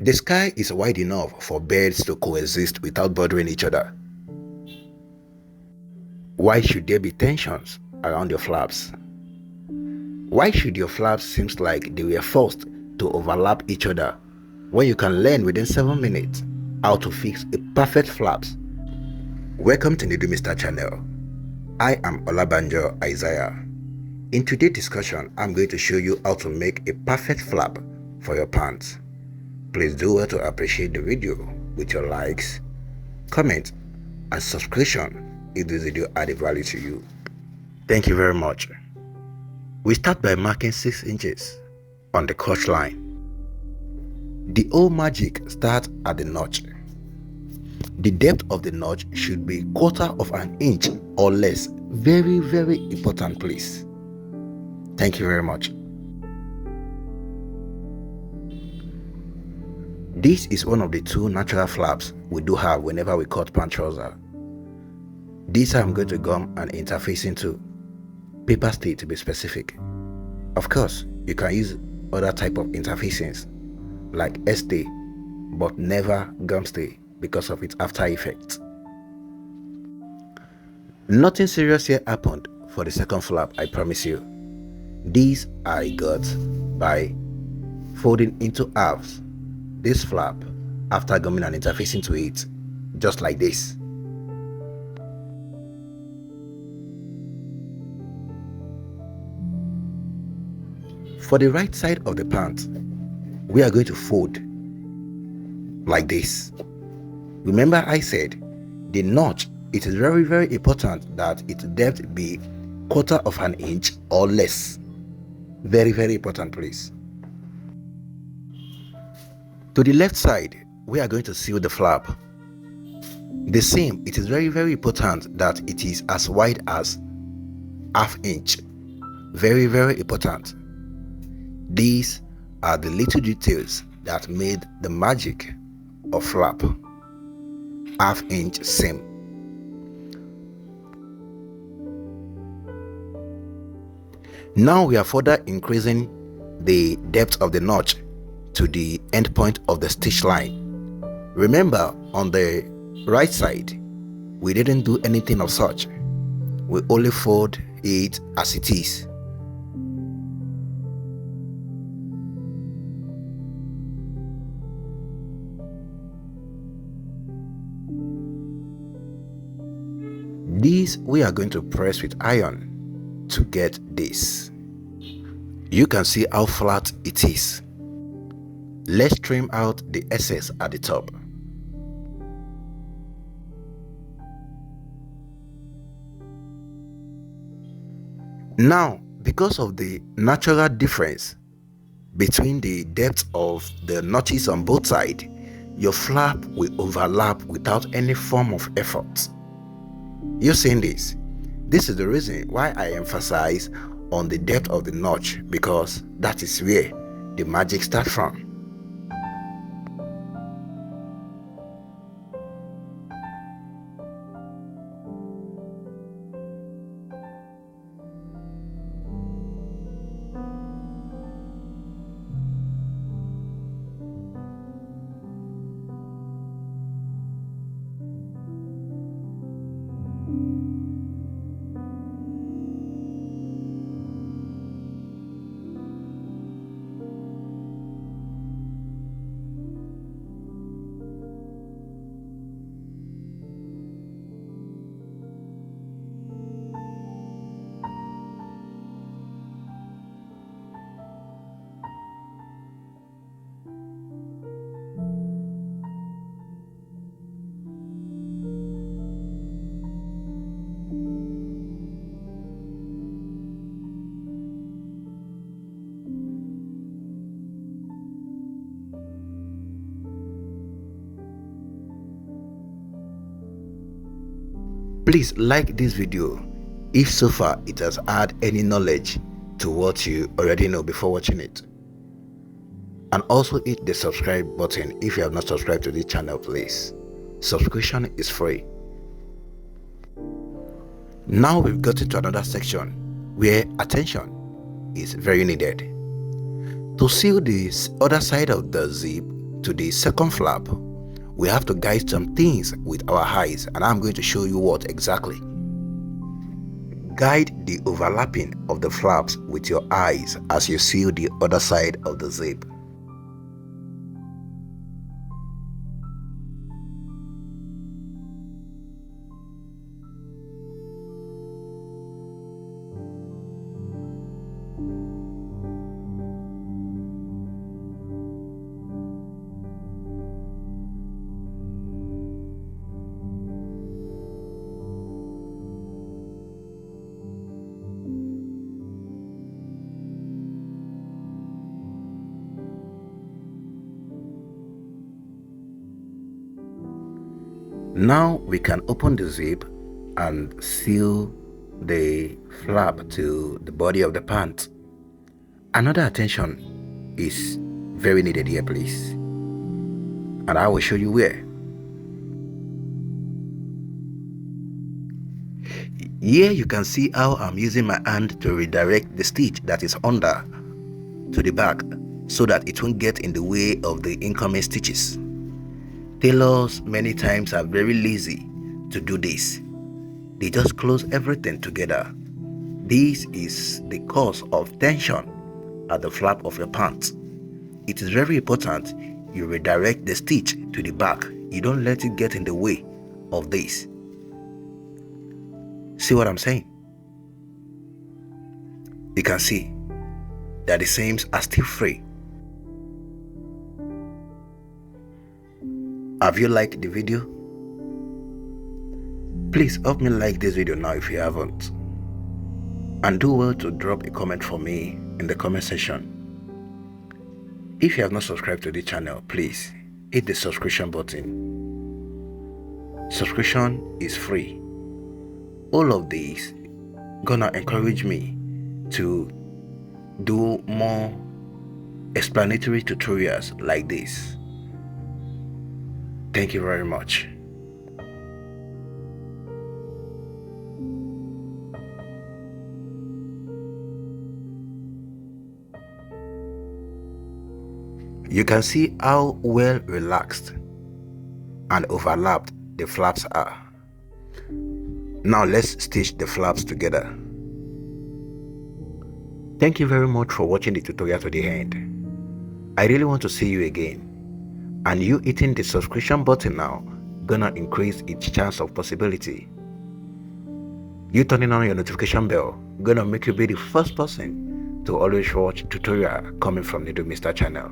The sky is wide enough for birds to coexist without bothering each other. Why should there be tensions around your flaps? Why should your flaps seem like they were forced to overlap each other when you can learn within 7 minutes how to fix a perfect flaps? Welcome to the Mr. channel. I am Olabanjo Isaiah. In today's discussion, I'm going to show you how to make a perfect flap for your pants. Please do well to appreciate the video with your likes, comment, and subscription if this video added value to you. Thank you very much. We start by marking 6 inches on the crotch line. The whole magic starts at the notch. The depth of the notch should be 1/4 of an inch or less. Very, very important, please. Thank you very much. This is one of the 2 natural flaps we do have whenever we cut pant trouser. This I'm going to gum and interface into paper stay to be specific. Of course, you can use other type of interfacings like stay, but never gum stay because of its after effects. Nothing serious here happened for the second flap, I promise you. These I got by folding into halves this flap after gumming and interfacing to it, just like this. For the right side of the pant, we are going to fold like this. Remember I said the notch, it is very, very important that its depth be 1/4 of an inch or less. Very, very important, please. To the left side, we are going to seal the flap. The same, it is very, very important that it is as wide as 1/2 inch. Very, very important. These are the little details that made the magic of flap. 1/2 inch seam. Now we are further increasing the depth of the notch to the end point of the stitch line. Remember, on the right side, we didn't do anything of such. We only fold it as it is. These we are going to press with iron to get this. You can see how flat it is. Let's trim out the excess at the top. Now, because of the natural difference between the depth of the notches on both sides, your flap will overlap without any form of effort. You're seeing this? This is the reason why I emphasize on the depth of the notch, because that is where the magic starts from. Please like this video if so far it has added any knowledge to what you already know before watching it. And also hit the subscribe button if you have not subscribed to this channel, please. Subscription is free. Now we've got into another section where attention is very needed. To seal the other side of the zip to the second flap, we have to guide some things with our eyes, and I'm going to show you what exactly. Guide the overlapping of the flaps with your eyes as you seal the other side of the zip. Now we can open the zip and seal the flap to the body of the pant. Another attention is very needed here, please, and I will show you where. Here you can see how I'm using my hand to redirect the stitch that is under to the back so that it won't get in the way of the incoming stitches. Tailors many times are very lazy to do this. They just close everything together. This is the cause of tension at the flap of your pants. It is very important you redirect the stitch to the back. You don't let it get in the way of this. See what I'm saying? You can see that the seams are still free. Have you liked the video? Please help me like this video now if you haven't. And do well to drop a comment for me in the comment section. If you have not subscribed to the channel, please hit the subscription button. Subscription is free. All of these gonna encourage me to do more explanatory tutorials like this. Thank you very much. You can see how well relaxed and overlapped the flaps are. Now let's stitch the flaps together. Thank you very much for watching the tutorial to the end. I really want to see you again. And you hitting the subscription button now gonna increase its chance of possibility. You turning on your notification bell gonna make you be the first person to always watch tutorial coming from the Mr. channel.